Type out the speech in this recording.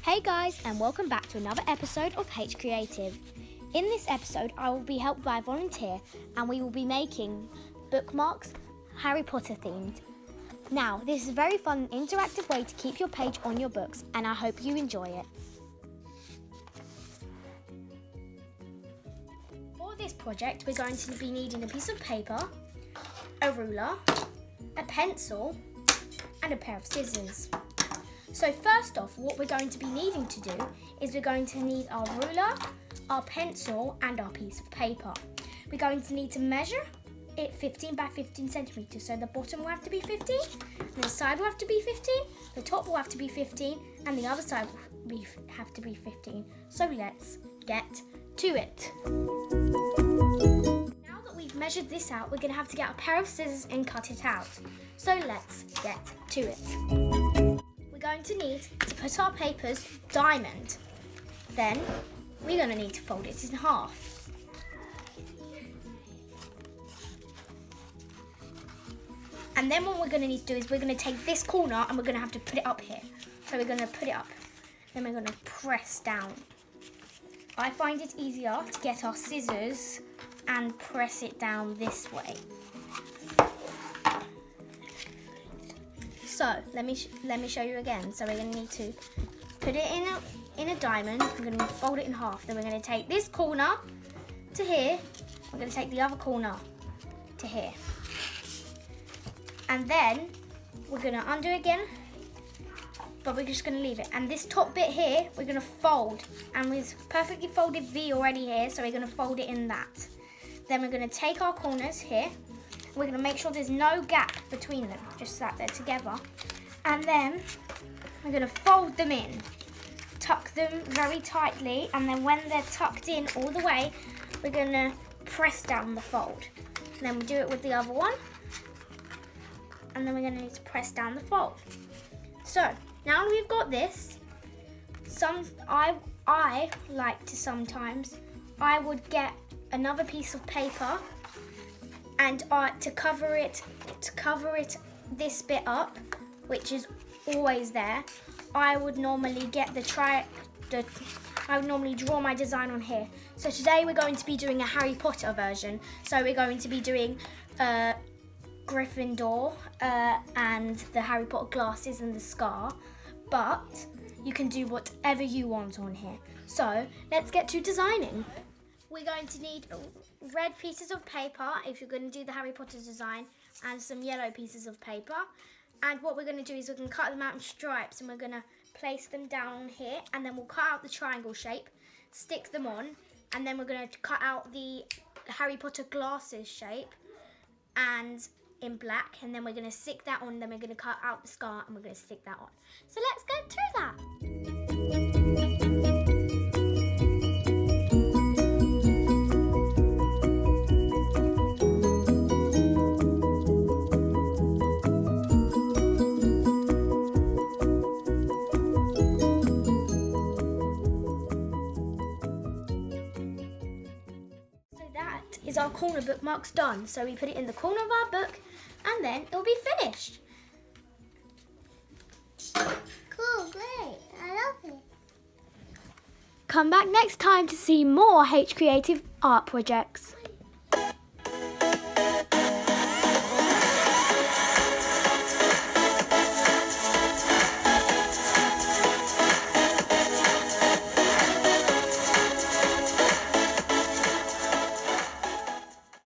Hey guys, and welcome back to another episode of H Creative. In this episode, I will be helped by a volunteer and we will be making bookmarks Harry Potter themed. Now, this is a very fun and interactive way to keep your page on your books, and I hope you enjoy it. For this project, we're going to be needing a piece of paper, a ruler, a pencil, and a pair of scissors. So first off, what we're going to be needing to do is we're going to need our ruler, our pencil, and our piece of paper. We're going to need to measure it 15 by 15 centimeters. So the bottom will have to be 15, and the side will have to be 15, the top will have to be 15, and the other side will have to be 15. So let's get to it. Now that we've measured this out, we're going to have to get a pair of scissors and cut it out. So let's get to it. We're going to need to put our papers diamond. Then we're going to need to fold it in half. And then what we're going to need to do is we're going to take this corner and we're going to have to put it up here. So we're going to put it up. Then we're going to press down. I find it easier to get our scissors and press it down this way. So let me show you again. So we're going to need to put it in a diamond. We're going to fold it in half. Then we're going to take this corner to here. We're going to take the other corner to here. And then we're going to undo again, but we're just going to leave it. And this top bit here, we're going to fold. And we've perfectly folded V already here, so we're going to fold it in that. Then we're going to take our corners here. We're going to make sure there's no gap between them, just that they're together. And then we're going to fold them in, tuck them very tightly, and then when they're tucked in all the way, we're going to press down the fold. And then we do it with the other one, and then we're going to need to press down the fold. So now we've got this, I like to sometimes, I would get another piece of paper and to cover it this bit up, which is always there, I would normally get I would normally draw my design on here. So today we're going to be doing a Harry Potter version. So we're going to be doing Gryffindor and the Harry Potter glasses and the scar, but you can do whatever you want on here. So let's get to designing. We're going to need red pieces of paper if you're going to do the Harry Potter design, and some yellow pieces of paper. And what we're going to do is we're going to cut them out in stripes, and we're going to place them down here, and then we'll cut out the triangle shape, stick them on, and then we're going to cut out the Harry Potter glasses shape and in black, and then we're going to stick that on, then we're going to cut out the scar and we're going to stick that on. So let's get to that. Is our corner bookmarks done? So we put it in the corner of our book and then it'll be finished. Cool, great, I love it. Come back next time to see more H Creative art projects.